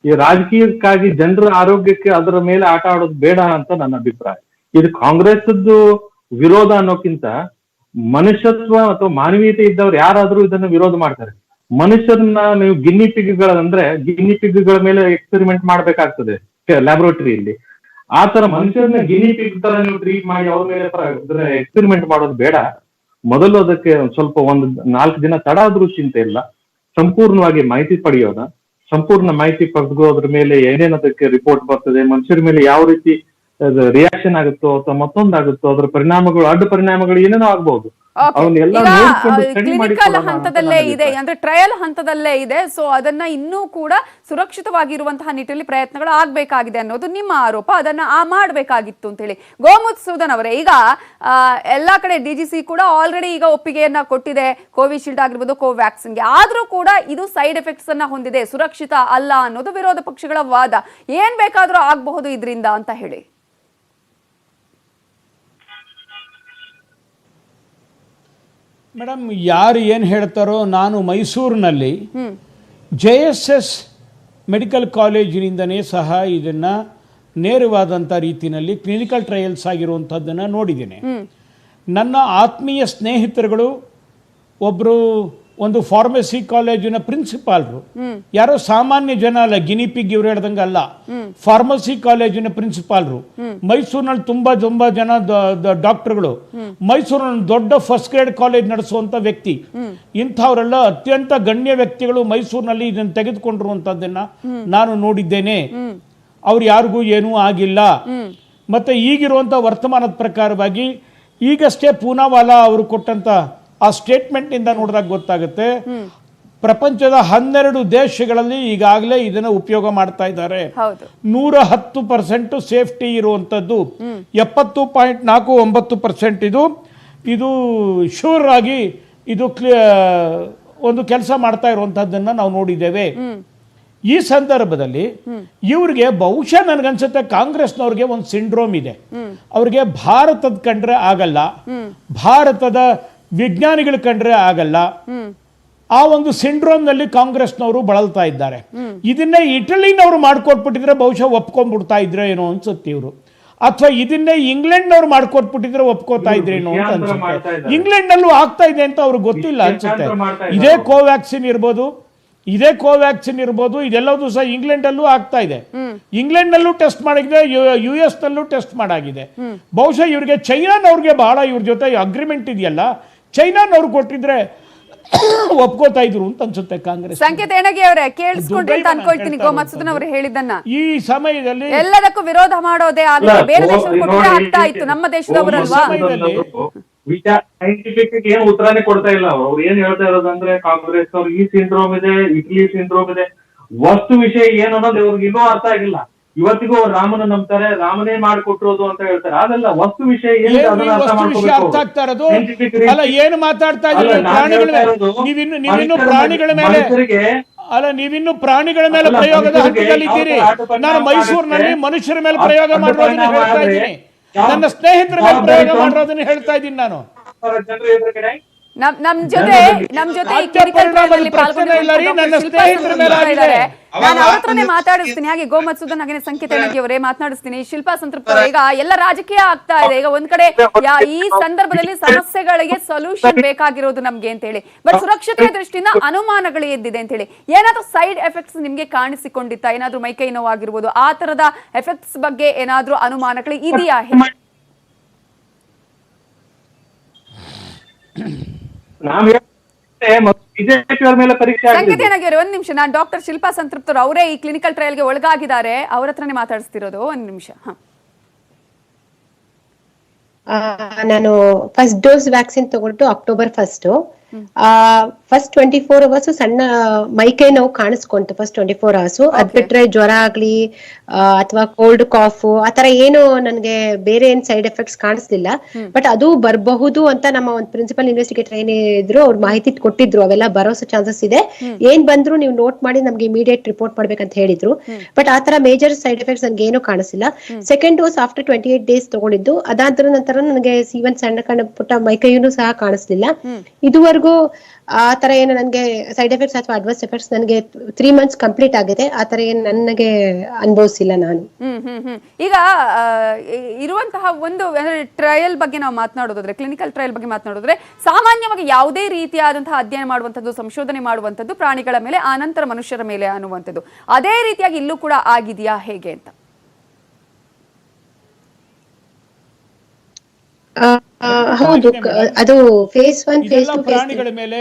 ಈ ರಾಜಕೀಯಕ್ಕಾಗಿ ಜನರ ಆರೋಗ್ಯಕ್ಕೆ ಅದರ ಮೇಲೆ ಆಟ ಆಡೋದು ಬೇಡ ಅಂತ ನನ್ನ ಅಭಿಪ್ರಾಯ. ಇದು ಕಾಂಗ್ರೆಸ್ದು ವಿರೋಧ ಅನ್ನೋಕ್ಕಿಂತ ಮನುಷ್ಯತ್ವ ಅಥವಾ ಮಾನವೀಯತೆ ಇದ್ದವ್ರು ಯಾರಾದ್ರೂ ಇದನ್ನ ವಿರೋಧ ಮಾಡ್ತಾರೆ. ಮನುಷ್ಯರನ್ನ ನೀವು ಗಿನ್ನಿ ಪಿಗ್ಗಳ ಮೇಲೆ ಎಕ್ಸ್ಪೆರಿಮೆಂಟ್ ಮಾಡ್ಬೇಕಾಗ್ತದೆ ಲ್ಯಾಬೊರೇಟರಿಯಲ್ಲಿ. ಆ ತರ ಮನುಷ್ಯರನ್ನ ಗಿನ್ನಿ ಪಿಗ್ ತರ ನೀವು ಟ್ರೀಟ್ ಮಾಡಿ ಅವ್ರ ಮೇಲೆ ಎಕ್ಸ್ಪೆರಿಮೆಂಟ್ ಮಾಡೋದು ಬೇಡ. ಮೊದಲು ಅದಕ್ಕೆ ಸ್ವಲ್ಪ 4 ದಿನ ತಡ ಆದ್ರೂ ಚಿಂತೆ ಇಲ್ಲ. ಸಂಪೂರ್ಣವಾಗಿ ಮಾಹಿತಿ ಪಡೆಯೋಣ. ಸಂಪೂರ್ಣ ಮಾಹಿತಿ ಪಡೆದು ಅದ್ರ ಮೇಲೆ ಏನೇನ್ ಅದಕ್ಕೆ ರಿಪೋರ್ಟ್ ಬರ್ತದೆ, ಮನುಷ್ಯರ ಮೇಲೆ ಯಾವ ರೀತಿ ರಿಯಾಕ್ಷನ್ ಆಗುತ್ತೋ ಅಥವಾ ಮತ್ತೊಂದಾಗುತ್ತೋ, ಅದ್ರ ಪರಿಣಾಮಗಳು ಅಡ್ಡ ಪರಿಣಾಮಗಳು ಏನೇನೋ ಆಗ್ಬಹುದು. ಕ್ಲಿನಿಕಲ್ ಹಂತದಲ್ಲೇ ಇದೆ ಅಂದ್ರೆ ಟ್ರಯಲ್ ಹಂತದಲ್ಲೇ ಇದೆ. ಸೊ ಅದನ್ನ ಇನ್ನೂ ಕೂಡ ಸುರಕ್ಷಿತವಾಗಿರುವಂತಹ ನಿಟ್ಟಿನಲ್ಲಿ ಪ್ರಯತ್ನಗಳು ಆಗ್ಬೇಕಾಗಿದೆ ಅನ್ನೋದು ನಿಮ್ಮ ಆರೋಪ. ಅದನ್ನ ಮಾಡ್ಬೇಕಾಗಿತ್ತು ಅಂತ ಹೇಳಿ ಗೋಮತ್ಸೂದನ್ ಅವರೇ, ಈಗ ಎಲ್ಲಾ ಕಡೆ DGC ಕೂಡ ಆಲ್ರೆಡಿ ಈಗ ಒಪ್ಪಿಗೆಯನ್ನ ಕೊಟ್ಟಿದೆ ಕೋವಿಶೀಲ್ಡ್ ಆಗಿರ್ಬೋದು, ಕೋವ್ಯಾಕ್ಸಿನ್ಗೆ. ಆದ್ರೂ ಕೂಡ ಇದು ಸೈಡ್ ಎಫೆಕ್ಟ್ಸ್ ಅನ್ನ ಹೊಂದಿದೆ, ಸುರಕ್ಷಿತ ಅಲ್ಲ ಅನ್ನೋದು ವಿರೋಧ ಪಕ್ಷಗಳ ವಾದ. ಏನ್ ಬೇಕಾದ್ರೂ ಆಗಬಹುದು ಇದರಿಂದ ಅಂತ ಹೇಳಿ. ಮೇಡಮ್, ಯಾರು ಏನು ಹೇಳ್ತಾರೋ, ನಾನು ಮೈಸೂರಿನಲ್ಲಿ JSS ಮೆಡಿಕಲ್ ಕಾಲೇಜಿನಿಂದನೇ ಸಹ ಇದನ್ನು ನೇರವಾದಂಥ ರೀತಿಯಲ್ಲಿ ಕ್ಲಿನಿಕಲ್ ಟ್ರಯಲ್ಸ್ ಆಗಿರುವಂಥದ್ದನ್ನು ನೋಡಿದ್ದೇನೆ. ನನ್ನ ಆತ್ಮೀಯ ಸ್ನೇಹಿತರುಗಳು ಒಬ್ಬರು ಒಂದು ಫಾರ್ಮಸಿ ಕಾಲೇಜಿನ ಪ್ರಿನ್ಸಿಪಾಲ್ರು, ಯಾರೋ ಸಾಮಾನ್ಯ ಜನ ಅಲ್ಲ, ಗಿನಿಪಿಗ್ ಇವ್ರು ಹೇಳ್ದಂಗೆ ಅಲ್ಲ, ಫಾರ್ಮಸಿ ಕಾಲೇಜಿನ ಪ್ರಿನ್ಸಿಪಾಲ್ರು, ಮೈಸೂರಿನಲ್ಲಿ ತುಂಬಾ ಜನ ಡಾಕ್ಟರ್ಗಳು, ಮೈಸೂರಿನಲ್ಲಿ ದೊಡ್ಡ ಫಸ್ಟ್ ಗ್ರೇಡ್ ಕಾಲೇಜ್ ನಡೆಸುವಂತ ವ್ಯಕ್ತಿ, ಇಂಥವರೆಲ್ಲ ಅತ್ಯಂತ ಗಣ್ಯ ವ್ಯಕ್ತಿಗಳು ಮೈಸೂರಿನಲ್ಲಿ ಇದನ್ನು ತೆಗೆದುಕೊಂಡಿರುವಂತದ್ದನ್ನ ನಾನು ನೋಡಿದ್ದೇನೆ. ಅವ್ರು ಯಾರಿಗೂ ಏನೂ ಆಗಿಲ್ಲ. ಮತ್ತೆ ಈಗಿರುವಂತ ವರ್ತಮಾನದ ಪ್ರಕಾರವಾಗಿ ಈಗಷ್ಟೇ ಪೂನಾವಾಲಾ ಅವರು ಕೊಟ್ಟಂತ ಆ ಸ್ಟೇಟ್ಮೆಂಟ್ ಇಂದ ನೋಡಿದಾಗ ಗೊತ್ತಾಗುತ್ತೆ, ಪ್ರಪಂಚದ 12 ದೇಶಗಳಲ್ಲಿ ಈಗಾಗಲೇ ಇದನ್ನ ಉಪಯೋಗ ಮಾಡ್ತಾ ಇದ್ದಾರೆ. 110% ಸೇಫ್ಟಿ ಇರುವಂತದ್ದು, 70.49% ಇದು ಶೂರ್ ಆಗಿ ಇದು ಒಂದು ಕೆಲಸ ಮಾಡ್ತಾ ಇರುವಂತದ್ದನ್ನ ನಾವು ನೋಡಿದ್ದೇವೆ. ಈ ಸಂದರ್ಭದಲ್ಲಿ ಇವ್ರಿಗೆ ಬಹುಶಃ ನನಗನ್ಸುತ್ತೆ ಕಾಂಗ್ರೆಸ್ನವ್ರಿಗೆ ಒಂದು ಸಿಂಡ್ರೋಮ್ ಇದೆ. ಅವ್ರಿಗೆ ಭಾರತದ ಕಂಡ್ರೆ ಆಗಲ್ಲ, ಭಾರತದ ವಿಜ್ಞಾನಿಗಳು ಕಂಡ್ರೆ ಆಗಲ್ಲ. ಆ ಒಂದು ಸಿಂಡ್ರೋಮ್ ನಲ್ಲಿ ಕಾಂಗ್ರೆಸ್ನವರು ಬಳಲ್ತಾ ಇದ್ದಾರೆ. ಇದನ್ನೇ ಇಟಲಿನವರು ಮಾಡ್ಕೊಟ್ಬಿಟ್ಟಿದ್ರೆ ಬಹುಶಃ ಒಪ್ಕೊಂಡ್ಬಿಡ್ತಾ ಇದ್ರೆ ಏನೋ ಅನ್ಸುತ್ತೆ ಇವರು, ಅಥವಾ ಇದನ್ನೇ ಇಂಗ್ಲೆಂಡ್ನವ್ರು ಮಾಡ್ಕೊಟ್ಬಿಟ್ಟಿದ್ರೆ ಒಪ್ಕೋತಾ ಇದ್ರೇನೋ ಅಂತ ಅನ್ಸುತ್ತೆ. ಇಂಗ್ಲೆಂಡ್ ನಲ್ಲೂ ಆಗ್ತಾ ಇದೆ ಅಂತ ಅವ್ರಿಗೆ ಗೊತ್ತಿಲ್ಲ ಅನ್ಸುತ್ತೆ. ಇದೇ ಕೋವ್ಯಾಕ್ಸಿನ್ ಇರ್ಬೋದು, ಇದೆಲ್ಲವೂ ಸಹ ಇಂಗ್ಲೆಂಡ್ ಅಲ್ಲೂ ಆಗ್ತಾ ಇದೆ. ಇಂಗ್ಲೆಂಡ್ ನಲ್ಲೂ ಟೆಸ್ಟ್ ಮಾಡಿದೆ, US ನಲ್ಲೂ ಟೆಸ್ಟ್ ಮಾಡಾಗಿದೆ. ಬಹುಶಃ ಇವ್ರಿಗೆ ಚೈನಾನವ್ರಿಗೆ ಬಹಳ ಇವ್ರ ಜೊತೆ ಅಗ್ರಿಮೆಂಟ್ ಇದೆಯಲ್ಲ, ಚೈನಾನವ್ರು ಕೊಟ್ಟಿದ್ರೆ ಒಪ್ಕೋತಾ ಇದ್ರು ಅಂತ ಅನ್ಸುತ್ತೆ ಕಾಂಗ್ರೆಸ್. ಸಂಕೇತ್ ಎಣಗಿ ಅವರೇ ಕೇಳಿಸ್ಕೊಂಡ್ರಿ ಅಂತ ಅನ್ಕೊಳ್ತೀನಿ ಗೋಮತ್ಸೂದನ್ ಅವರು ಹೇಳಿದ್ದನ್ನ. ಈ ಸಮಯದಲ್ಲಿ ಎಲ್ಲದಕ್ಕೂ ವಿರೋಧ ಮಾಡೋದೇ ಆಗುತ್ತೆ, ಬೇರೆ ದೇಶದ ಕೊಟ್ಟರೆ ಆಗ್ತಾ ಇತ್ತು, ನಮ್ಮ ದೇಶದವರಲ್ವಾ? ಸೈಂಟಿಫಿಕ್ ಏನು ಉತ್ತರನೇ ಕೊಡ್ತಾ ಇಲ್ಲ. ಅವ್ರು ಏನ್ ಹೇಳ್ತಾ ಇರೋದಂದ್ರೆ ಕಾಂಗ್ರೆಸ್ ಅವ್ರು ಈ ಸಿಂಡ್ರೋಮ್ ಇದೆ, ಇಟಲಿ ಸಿಂಡ್ರೋಮ್ ಇದೆ, ವಸ್ತು ವಿಷಯ ಏನು ಅನ್ನೋದು ಇವ್ರಿಗೆ ಇನ್ನೂ ಅರ್ಥ ಆಗಿಲ್ಲ. ಇವತ್ತಿಗೂ ಅವ್ರು ರಾಮನ ನಂಬ್ತಾರೆ, ರಾಮನೇ ಮಾಡಿಕೊಟ್ಟಿರೋದು ಅಂತ ಹೇಳ್ತಾರೆ. ಅದೆಲ್ಲ ವಸ್ತು ವಿಷಯ ಏನು ಅರ್ಥ ಆಗ್ತಾ ಇರೋದು ಅಲ್ಲ. ಏನು ಮಾತಾಡ್ತಾ ಇದ್ದೀರಿ? ನೀವಿನ್ನು ಪ್ರಾಣಿಗಳ ಮೇಲೆ ಅಲ್ಲ, ನೀವಿನ್ನು ಪ್ರಾಣಿಗಳ ಮೇಲೆ ಪ್ರಯೋಗದ ಹಂತದಲ್ಲಿದ್ದೀರಿ. ನಾನು ಮೈಸೂರಿನಲ್ಲಿ ಮನುಷ್ಯರ ಮೇಲೆ ಪ್ರಯೋಗ ಮಾಡಿರೋದನ್ನ ಹೇಳ್ತಾ ಇದ್ದೀನಿ, ನನ್ನ ಸ್ನೇಹಿತರ ಮೇಲೆ ಪ್ರಯೋಗ ಮಾಡಿರೋದನ್ನ ಹೇಳ್ತಾ ಇದ್ದೀನಿ ನಾನು. ನಮ್ ಜೊತೆ ನಾನು ಅವ್ರ ಹತ್ರನೇ ಮಾತಾಡಿಸ್ತೀನಿ. ಹಾಗೆ ಗೋಮತ್ಸೂದನ್ ಹಾಗೆ ಸಂಕೇತ ಎಣಗಿ ಅವರೇ ಮಾತನಾಡಿಸ್ತೀನಿ. ಶಿಲ್ಪಾ ಸಂತೃಪ್ತ, ಈಗ ಎಲ್ಲ ರಾಜಕೀಯ ಆಗ್ತಾ ಇದೆ. ಈಗ ಒಂದ್ ಕಡೆ ಈ ಸಂದರ್ಭದಲ್ಲಿ ಸಮಸ್ಯೆಗಳಿಗೆ ಸೊಲ್ಯೂಷನ್ ಬೇಕಾಗಿರೋದು ನಮ್ಗೆ ಅಂತ ಹೇಳಿ, ಬಟ್ ಸುರಕ್ಷತೆಯ ದೃಷ್ಟಿಯಿಂದ ಅನುಮಾನಗಳು ಎದ್ದಿದೆ ಅಂತ ಹೇಳಿ. ಏನಾದ್ರೂ ಸೈಡ್ ಎಫೆಕ್ಟ್ಸ್ ನಿಮ್ಗೆ ಕಾಣಿಸಿಕೊಂಡಿತ್ತಾ? ಏನಾದ್ರೂ ಮೈಕೈ ನೋವಾಗಿರ್ಬೋದು, ಆ ತರದ ಎಫೆಕ್ಟ್ಸ್ ಬಗ್ಗೆ ಏನಾದ್ರೂ ಅನುಮಾನಗಳು ಇದೆಯಾ? ಸಂಕೇತ ಎಣಗಿ ಒಂದ್ ನಿಮಿಷ, ನಾನು ಡಾಕ್ಟರ್ ಶಿಲ್ಪಾ ಸಂತೃಪ್ತರು ಅವರೇ ಈ ಕ್ಲಿನಿಕಲ್ ಟ್ರಯಲ್ಗೆ ಒಳಗಾಗಿದ್ದಾರೆ, ಅವ್ರ ಹತ್ರನೇ ಮಾತಾಡಿಸ್ತಿರೋದು. ಒಂದ್ ನಿಮಿಷ. ನಾನು ಫಸ್ಟ್ ಡೋಸ್ ವ್ಯಾಕ್ಸಿನ್ ತಗೊಂಡು October 1. ಫಸ್ಟ್ 24 ಅವರ್ಸ್ ಸಣ್ಣ ಮೈಕೈ ನೋವು ಕಾಣಿಸ್ಕೊಂತು ಫಸ್ಟ್ 24 ಅವರ್ಸ್. ಅದ್ ಬಿಟ್ರೆ ಜ್ವರ ಆಗ್ಲಿ ಅಥವಾ ಕೋಲ್ಡ್ ಕಾಫ್ ಆತರ ಏನು ನನ್ಗೆ ಬೇರೆ ಏನ್ ಸೈಡ್ ಎಫೆಕ್ಟ್ಸ್ ಕಾಣಿಸ್ಲಿಲ್ಲ. ಬಟ್ ಅದು ಬರಬಹುದು ಅಂತ ನಮ್ಮ ಒಂದು ಪ್ರಿನ್ಸಿಪಲ್ ಇನ್ವೆಸ್ಟಿಗೇಟರ್ ಏನಿದ್ರು ಅವ್ರು ಮಾಹಿತಿ ಕೊಟ್ಟಿದ್ರು, ಅವೆಲ್ಲ ಬರೋ ಚಾನ್ಸಸ್ ಇದೆ, ಏನ್ ಬಂದ್ರು ನೀವು ನೋಟ್ ಮಾಡಿ ನಮ್ಗೆ ಇಮಿಡಿಯೇಟ್ ರಿಪೋರ್ಟ್ ಮಾಡ್ಬೇಕಂತ ಹೇಳಿದ್ರು. ಬಟ್ ಆತರ ಮೇಜರ್ ಸೈಡ್ ಎಫೆಕ್ಟ್ಸ್ ನನ್ಗೆ ಏನು ಕಾಣಿಸಿಲ್ಲ. ಸೆಕೆಂಡ್ ಡೋಸ್ ಆಫ್ಟರ್ 28 ಡೇಸ್ ತಗೊಂಡಿದ್ದು, ಅದಾದ ನಂತರ ನನಗೆ ಈವನ್ ಸಣ್ಣ ಪುಟ್ಟ ಮೈಕೈಯನ್ನು ಸಹ ಕಾಣಿಸ್ಲಿಲ್ಲ. ಇದುವರೆಗೂ ಆ ತರ ಏನು ನನ್ಗೆ ಸೈಡ್ ಎಫೆಕ್ಟ್ಸ್ ಅಥವಾ ಅಡ್ವರ್ಸ್ ಎಫೆಕ್ಟ್ಸ್ ನನಗೆ 3 months ಕಂಪ್ಲೀಟ್ ಆಗಿದೆ. ಆ ತರ ಏನು ನನಗೆ ಅನುಭವಿಸಿಲ್ಲ ನಾನು. ಈಗ ಇರುವಂತಹ ಒಂದು ಟ್ರಯಲ್ ಬಗ್ಗೆ ನಾವು ಮಾತನಾಡೋದಾದ್ರೆ, ಕ್ಲಿನಿಕಲ್ ಟ್ರಯಲ್ ಬಗ್ಗೆ ಮಾತನಾಡೋದ್ರೆ, ಸಾಮಾನ್ಯವಾಗಿ ಯಾವುದೇ ರೀತಿಯಾದಂತಹ ಅಧ್ಯಯನ ಮಾಡುವಂಥದ್ದು, ಸಂಶೋಧನೆ ಮಾಡುವಂಥದ್ದು ಪ್ರಾಣಿಗಳ ಮೇಲೆ ಆನಂತರ ಮನುಷ್ಯರ ಮೇಲೆ ಅನ್ನುವಂಥದ್ದು, ಅದೇ ರೀತಿಯಾಗಿ ಇಲ್ಲೂ ಕೂಡ ಆಗಿದೆಯಾ ಹೇಗೆ ಅಂತ? ಹೌದು, ಅದು ಫೇಸ್ 1 ಫೇಸ್ 2 ಪ್ರಾಣಿಗಳ ಮೇಲೆ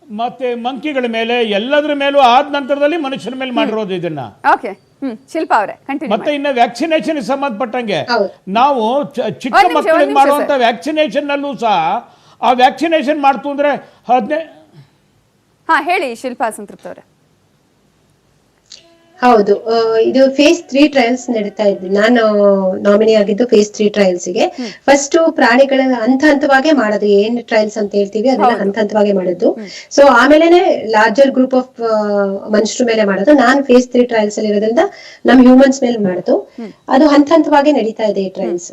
ಮತ್ತೆ ಮಂಕಿಗಳ ಮೇಲೆ ಎಲ್ಲದರ ಮೇಲೂ ಆದ ನಂತರದಲ್ಲಿ ಮನುಷ್ಯರ ಮೇಲೆ ಮಾಡಿರೋದು ಇದನ್ನ. ಓಕೆ, ಶಿಲ್ಪಾ ಅವರೇ ಕಂಟಿನ್ಯೂ. ಮತ್ತೆ ಇನ್ನು ವ್ಯಾಕ್ಸಿನೇಷನ್ ಸಂಬಂಧಪಟ್ಟಂಗೆ ನಾವು ಚಿಕ್ಕ ಮಕ್ಕಳಿಗೆ ಮಾಡುವಂತ ವ್ಯಾಕ್ಸಿನೇಷನ್ ನಲ್ಲೂ ಸಹ ಆ ವ್ಯಾಕ್ಸಿನೇಷನ್ ಮಾಡ್ತು ಅಂದ್ರೆ 15. ಹೇಳಿ ಶಿಲ್ಪಾ ಸಂತೃಪ್ತ ಅವರೇ. ಹೌದು, ಇದು ಫೇಸ್ 3 ಟ್ರಯಲ್ಸ್ ನಡೀತಾ ಇದ್ವಿ. ನಾನು ನಾಮಿನಿ ಆಗಿದ್ದು ಫೇಸ್ 3 ಟ್ರಯಲ್ಸ್ ಗೆ. ಫಸ್ಟ್ ಪ್ರಾಣಿಗಳ ಹಂತವಾಗಿ ಮಾಡೋದು, ಏನ್ ಟ್ರಯಲ್ಸ್ ಅಂತ ಹೇಳ್ತೀವಿ ಅದನ್ನ ಹಂತವಾಗಿ ಮಾಡೋದು. ಸೊ ಆಮೇಲೆನೆ ಲಾರ್ಜರ್ ಗ್ರೂಪ್ ಆಫ್ ಮನುಷ್ಯರ ಮೇಲೆ ಮಾಡೋದು. ನಾನು ಫೇಸ್ 3 ಟ್ರಯಲ್ಸ್ ಅಲ್ಲಿ ಇರೋದ್ರಿಂದ ನಮ್ ಹ್ಯೂಮನ್ಸ್ ಮೇಲೆ ಮಾಡೋದು. ಅದು ಹಂತವಾಗಿ ನಡೀತಾ ಇದೆ ಈ ಟ್ರಯಲ್ಸ್.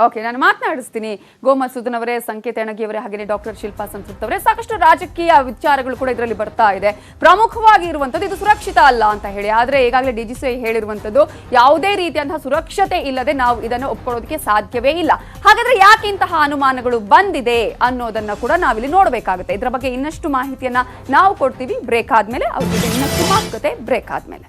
ಓಕೆ, ನಾನು ಮಾತನಾಡಿಸ್ತೀನಿ ಗೋಮಸೂದನ್ ಅವರೇ, ಸಂಕೇತ ಅಣಗಿ ಅವರೇ, ಹಾಗೆ ಡಾಕ್ಟರ್ ಶಿಲ್ಪಾ ಸಂತೃಪ್ತ ಅವರೇ. ಸಾಕಷ್ಟು ರಾಜಕೀಯ ವಿಚಾರಗಳು ಕೂಡ ಇದರಲ್ಲಿ ಬರ್ತಾ ಇದೆ. ಪ್ರಮುಖವಾಗಿ ಇರುವಂತದ್ದು ಇದು ಸುರಕ್ಷಿತ ಅಲ್ಲ ಅಂತ ಹೇಳಿ. ಆದ್ರೆ ಈಗಾಗಲೇ DGCI ಹೇಳಿರುವಂತದ್ದು ಯಾವುದೇ ರೀತಿಯಂತಹ ಸುರಕ್ಷತೆ ಇಲ್ಲದೆ ನಾವು ಇದನ್ನು ಒಪ್ಕೊಳ್ಳೋದಕ್ಕೆ ಸಾಧ್ಯವೇ ಇಲ್ಲ. ಹಾಗಾದ್ರೆ ಯಾಕೆ ಇಂತಹ ಅನುಮಾನಗಳು ಬಂದಿದೆ ಅನ್ನೋದನ್ನ ಕೂಡ ನಾವಿಲ್ಲಿ ನೋಡಬೇಕಾಗುತ್ತೆ. ಇದರ ಬಗ್ಗೆ ಇನ್ನಷ್ಟು ಮಾಹಿತಿಯನ್ನ ನಾವು ಕೊಡ್ತೀವಿ ಬ್ರೇಕ್ ಆದ್ಮೇಲೆ. ಅವ್ರ ಜೊತೆ ಇನ್ನಷ್ಟು ಮಾತುಕತೆ ಬ್ರೇಕ್ ಆದ್ಮೇಲೆ.